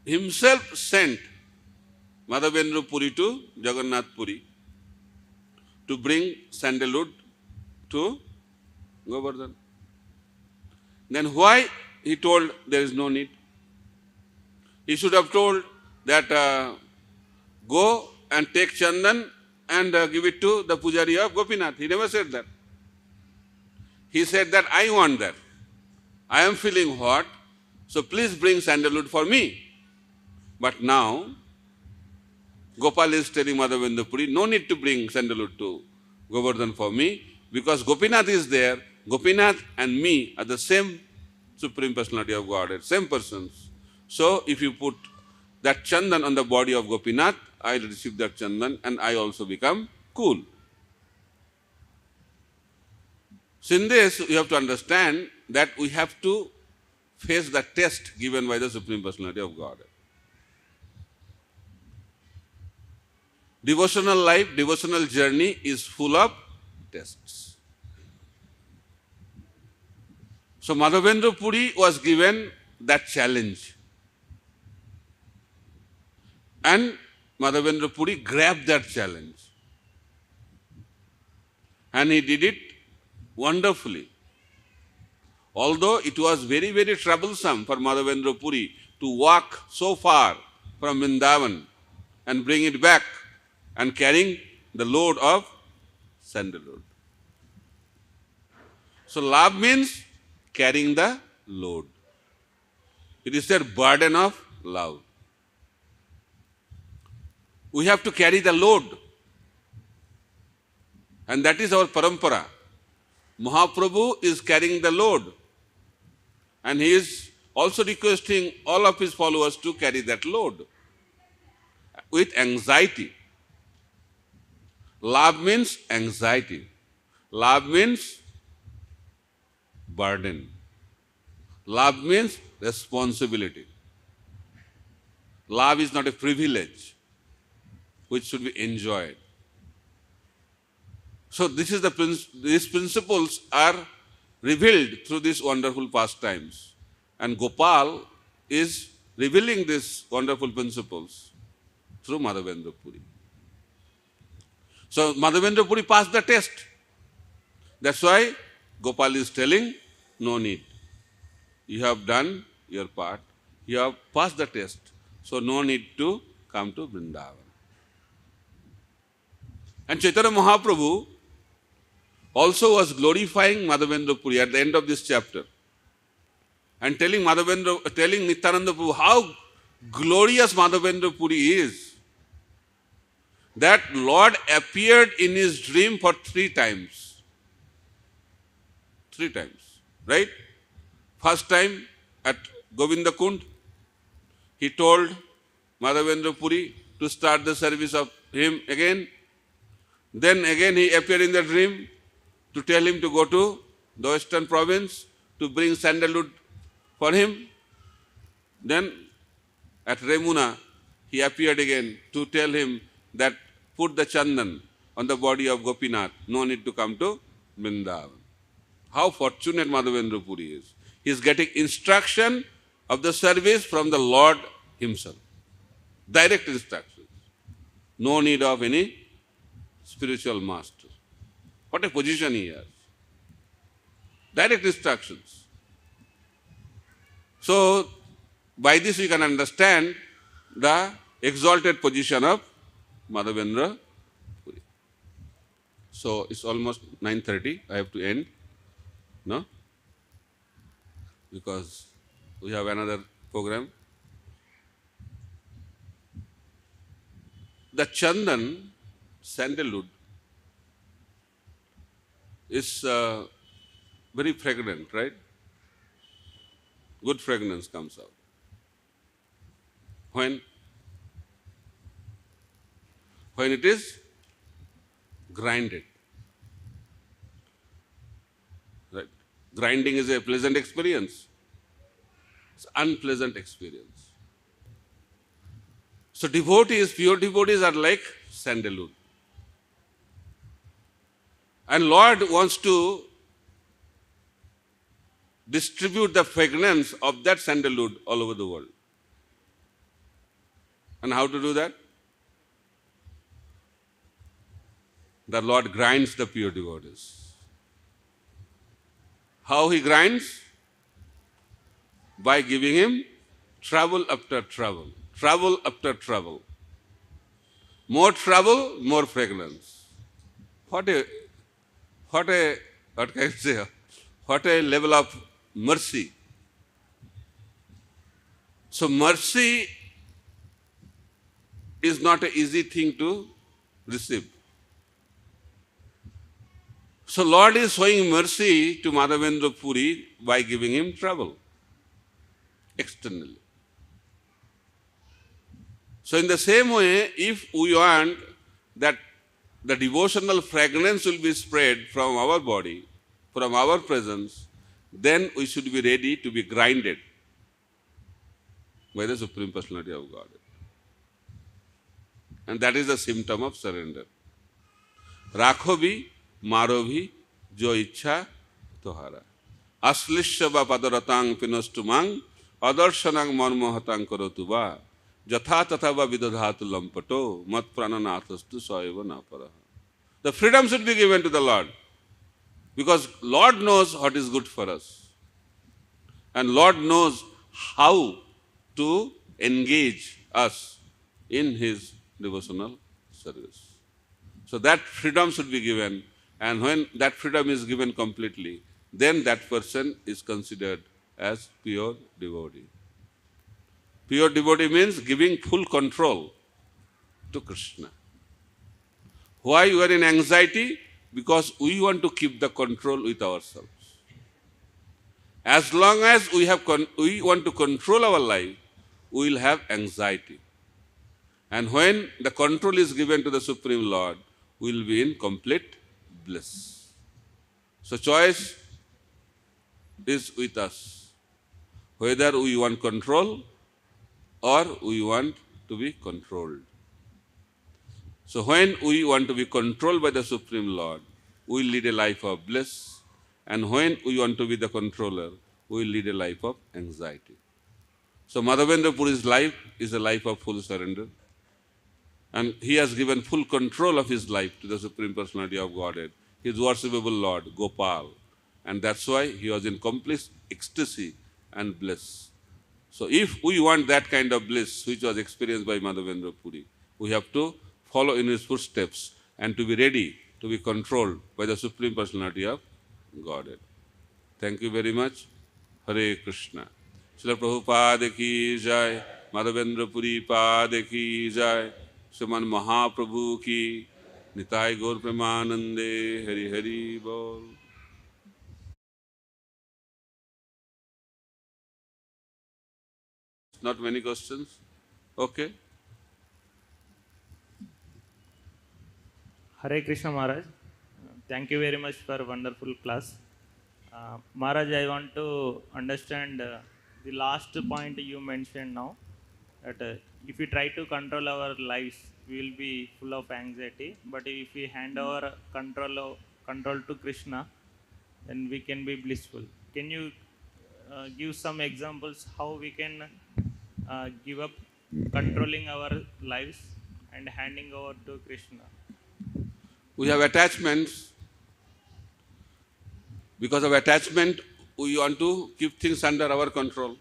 himself sent Madhavendra Puri to Jagannath Puri to bring sandalwood to Govardhan. Then why he told there is no need? He should have told that go and take chandan and give it to the pujari of Gopinath. He never said that. He said that I want that. I am feeling hot, so please bring sandalwood for me. But now, Gopal is telling Madhavendra Puri, no need to bring sandalwood to Govardhan for me, because Gopinath is there. Gopinath and me are the same Supreme Personality of Godhead, same persons. So if you put that chandan on the body of Gopinath, I will receive that chandan and I also become cool. So in this, you have to understand that we have to face the test given by the Supreme Personality of Godhead. Devotional life, devotional journey is full of tests. So Madhavendra Puri was given that challenge. And Madhavendra Puri grabbed that challenge. And he did it wonderfully. Although it was very, very troublesome for Madhavendra Puri to walk so far from Vrindavan and bring it back and carrying the load of sandalwood. So love means carrying the load. It is the burden of love. We have to carry the load. And that is our parampara. Mahaprabhu is carrying the load. And he is also requesting all of his followers to carry that load with anxiety. Love means anxiety. Love means burden. Love means responsibility. Love is not a privilege which should be enjoyed. So these principles are revealed through these wonderful pastimes. And Gopal is revealing these wonderful principles through Madhavendra Puri. So Madhavendra Puri passed the test. That's why Gopal is telling, no need. You have done your part. You have passed the test. So no need to come to Vrindavan. And Chaitanya Mahaprabhu also was glorifying Madhavendra Puri at the end of this chapter. And telling Nityananda Prabhu how glorious Madhavendra Puri is. That Lord appeared in his dream for 3 times. 3 times, right? First time at Govinda Kund, he told Madhavendra Puri to start the service of him again. Then again he appeared in the dream to tell him to go to the western province to bring sandalwood for him. Then at Remuna, he appeared again to tell him that put the chandan on the body of Gopinath, no need to come to Vrindavan. How fortunate Madhavendra Puri is. He is getting instruction of the service from the Lord himself. Direct instructions. No need of any spiritual master. What a position he has. Direct instructions. So, by this we can understand the exalted position of Madhavendra Puri. So, it's almost 9:30. I have to end. No? Because we have another program. The chandan, sandalwood, is very fragrant, right? Good fragrance comes out. When it is grinded. Right? Grinding is a pleasant experience. It's unpleasant experience. So devotees, pure devotees are like sandalwood. And Lord wants to distribute the fragrance of that sandalwood all over the world. And how to do that? the Lord grinds the pure devotees. How he grinds? By giving him trouble after trouble, trouble after trouble. More trouble, more fragrance. What a, what can I say? What a level of mercy. So mercy is not an easy thing to receive. So Lord is showing mercy to Madhavendra Puri by giving him trouble externally. So in the same way, if we want that the devotional fragrance will be spread from our body, from our presence, then we should be ready to be grinded by the Supreme Personality of God. And that is the symptom of surrender. Rakho bhi, maro bhi, jo ichha tohara. Aslishya va padaratang pinostumang, adarsanang marmohatang karotuva, jatha tatha va vidadhatu lampato, mat prananathastu soeva napara. The freedom should be given to the Lord. Because Lord knows what is good for us. And Lord knows how to engage us in His devotional service. So that freedom should be given. And when that freedom is given completely, then that person is considered as pure devotee. Pure devotee means giving full control to Krishna. Why you are in anxiety? Because we want to keep the control with ourselves. As long as we want to control our life, we will have anxiety. And when the control is given to the Supreme Lord, we will be in complete bliss. So choice is with us. Whether we want control or we want to be controlled. So when we want to be controlled by the Supreme Lord, we will lead a life of bliss. And when we want to be the controller, we will lead a life of anxiety. So Madhavendra Puri's life is a life of full surrender. And he has given full control of his life to the Supreme Personality of Godhead, his worshipable Lord, Gopal. And that's why he was in complete ecstasy and bliss. So if we want that kind of bliss which was experienced by Madhavendra Puri, we have to follow in his footsteps and to be ready to be controlled by the Supreme Personality of Godhead. Thank you very much. Hare Krishna. Srila Prabhupada ki jai, Madhavendra Puri Pada ki jai, Sriman Mahaprabhu ki, Nitai Gaur Premanande, Hari Hari Bol. Not many questions? Okay. Hare Krishna Maharaj. Thank you very much for wonderful class. Maharaj, I want to understand the last point you mentioned now, that if we try to control our lives, we will be full of anxiety. But if we hand our control to Krishna, then we can be blissful. Can you give some examples how we can give up controlling our lives and handing over to Krishna? We have attachments. Because of attachment, we want to keep things under our control.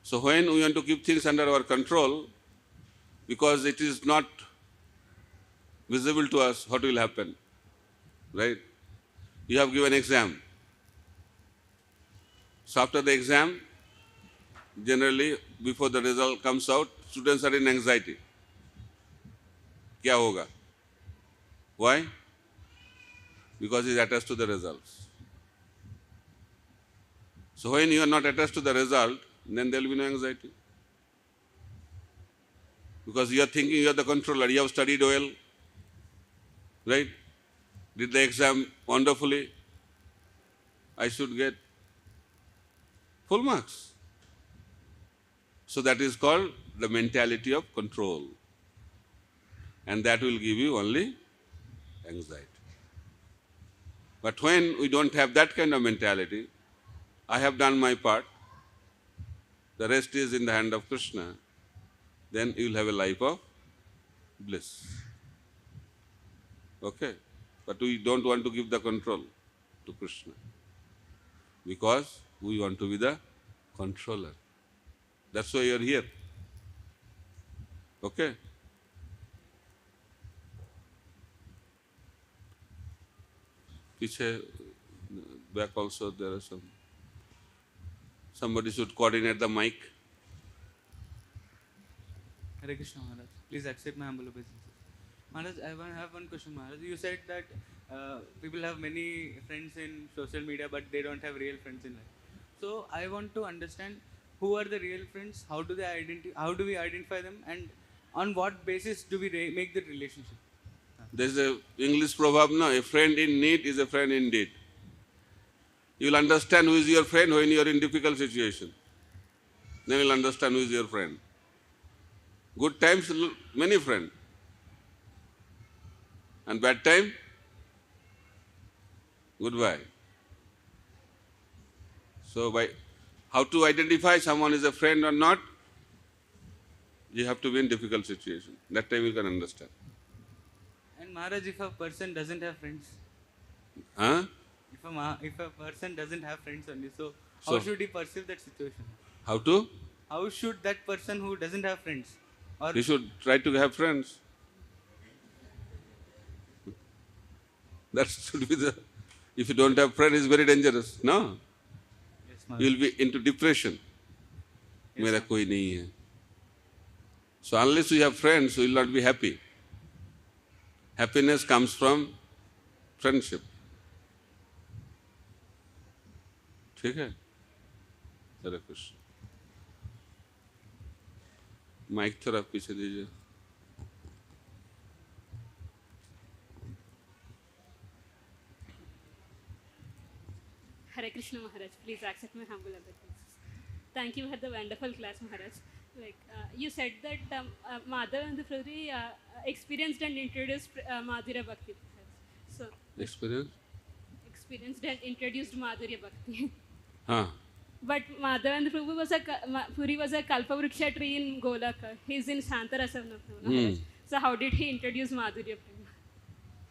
So when we want to keep things under our control, because it is not visible to us, what will happen? Right? You have given exam. So after the exam, generally before the result comes out, students are in anxiety. Kya hoga? Why? Because he is attached to the results. So when you are not attached to the result, then there will be no anxiety. Because you are thinking you are the controller, you have studied well, right? Did the exam wonderfully, I should get full marks. So that is called the mentality of control. And that will give you only anxiety. But when we don't have that kind of mentality, I have done my part, the rest is in the hand of Krishna, then you will have a life of bliss. Okay? But we don't want to give the control to Krishna because we want to be the controller. That's why you are here. Okay? Piche, back also there are somebody should coordinate the mic. Hare Krishna Maharaj. Please accept my humble obeisances. Maharaj, have one question, Maharaj. You said that people have many friends in social media, but they don't have real friends in life. So I want to understand who are the real friends, how do we identify them, and on what basis do we make the relationship? There's a English proverb, no? A friend in need is a friend indeed. You will understand who is your friend when you are in difficult situation. Then you will understand who is your friend. Good times, many friends. And bad time, goodbye. So by how to identify someone is a friend or not, you have to be in difficult situation. That time you can understand. And Maharaj, if a person doesn't have friends, Huh? if a person doesn't have friends only, so So- how should he perceive that situation? How to? How should that person who doesn't have friends, or He should try to have friends. That should be the... If you don't have friends, it's very dangerous. No? yes, You Maharaj. will be into depression. Yes, मेरा कोई नहीं है. So unless you have friends, you will not be happy. Happiness comes from friendship. ठीक है? हरे Krishna. Mic थोड़ा पीछे दीजिए. Hare Krishna Maharaj, please accept my humble obeisances. Thank you for the wonderful class, Maharaj. You said that Madhav and the Prabhuji experienced and introduced Madhurya Bhakti. So Experience? experienced and introduced Madhurya Bhakti. हाँ. But Madhav Prabhu was Puri was a Kalpavruksha tree in Golaka. He's in Shantarasa Maharaj. So how did he introduce Madhurya Prema?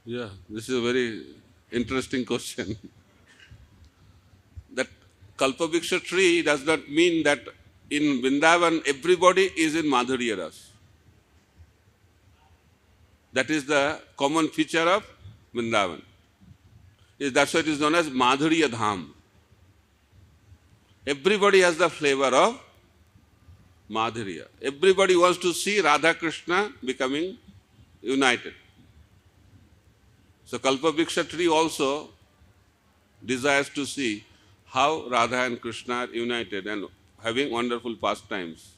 Yeah, this is a very interesting question. That Kalpaviksha tree does not mean that in Vrindavan everybody is in Madhurya Ras. That is the common feature of Vrindavan. That's why it is known as Madhurya Dham. Everybody has the flavor of Madhurya. Everybody wants to see Radha Krishna becoming united. So Kalpaviksha tree also desires to see how Radha and Krishna are united and having wonderful pastimes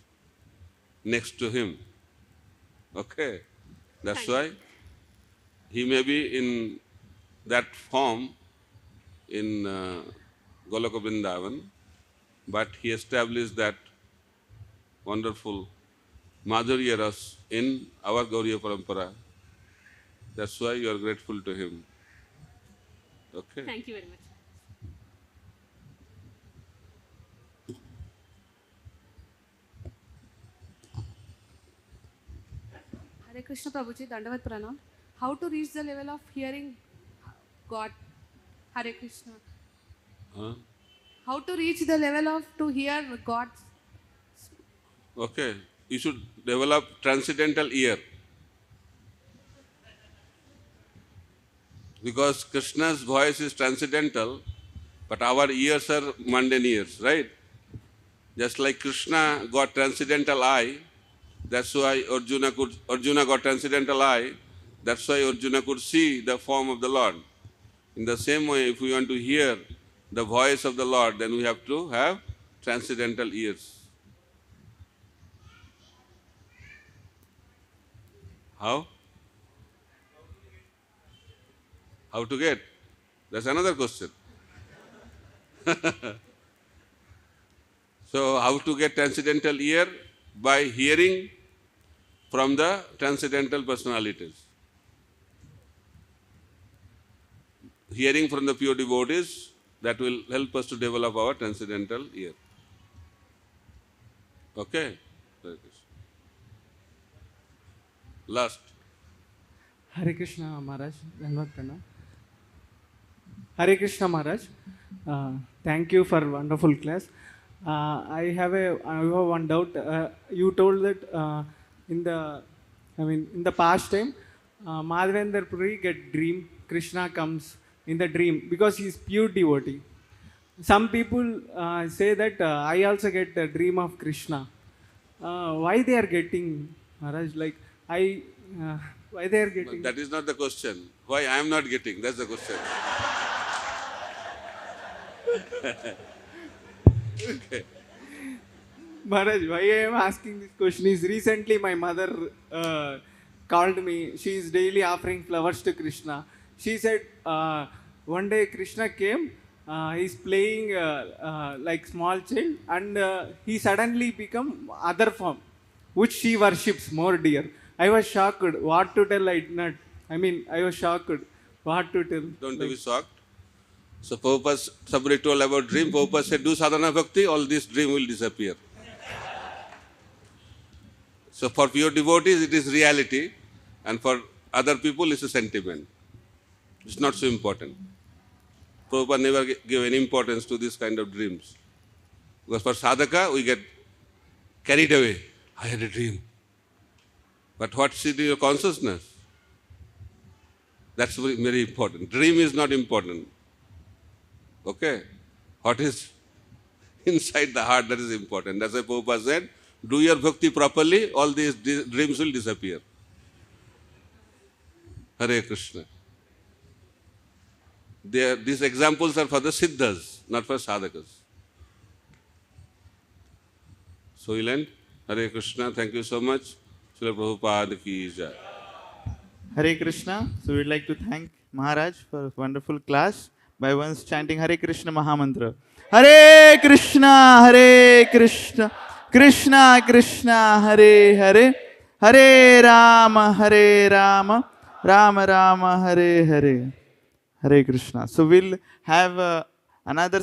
next to him. Okay? That's why he may be in that form in Golaka Vrindavan, but he established that wonderful Madhurya Ras in our Gauriya Parampara. That's why you are grateful to him. Okay? Thank you very much. Hare Krishna Prabhuji, Dandavat Pranam. How to reach the level of hearing God? Hare Krishna. Huh? How to reach the level of to hear God? Okay. You should develop transcendental ear. Because Krishna's voice is transcendental, but our ears are mundane ears, right? Just like Krishna got transcendental eye, that's why Arjuna got transcendental eye, that's why Arjuna could see the form of the Lord. In the same way, if we want to hear the voice of the Lord, then we have to have transcendental ears. How? How to get? That's another question. So, how to get transcendental ear? By hearing from the transcendental personalities. Hearing from the pure devotees, that will help us to develop our transcendental ear. Okay? Last. Hare Krishna Maharaj, Dhanavad Pranam. Hare Krishna Maharaj, thank you for wonderful class. I have one doubt. You told that in the past time, Madhavendra Puri get dream. Krishna comes in the dream because he is pure devotee. Some people say that I also get a dream of Krishna. Why they are getting, Maharaj? Like I, why they are But getting? that is not the question. Why I am not getting? That's the question. Maharaj, why I am asking this question is recently my mother called me. She is daily offering flowers to Krishna. She said one day Krishna came. He's playing like small child, and he suddenly become other form, which she worships more dear. I was shocked. What to tell? I did not. I was shocked. What to tell? Don't be shocked. So Prabhupada, somebody told about dream. Prabhupada said, do sadhana bhakti, all this dream will disappear. So for pure devotees, it is reality, and for other people, it's a sentiment. It's not so important. Prabhupada never gave any importance to this kind of dreams. Because for sadhaka, we get carried away. I had a dream. But what's in your consciousness? That's very, very important. Dream is not important. Okay? What is inside the heart, that is important. That's why Prabhupada said, do your bhakti properly, all these dreams will disappear. Hare Krishna. These examples are for the siddhas, not for sadhakas. So we'll end. Hare Krishna. Thank you so much. Srila Prabhupada ki jai. Hare Krishna. So we'd like to thank Maharaj for a wonderful class by once chanting Hare Krishna Mahamantra. Hare Krishna, Hare Krishna, Krishna Krishna, Hare Hare, Hare Rama, Rama Rama, Hare Hare. Hare Krishna. So we'll have another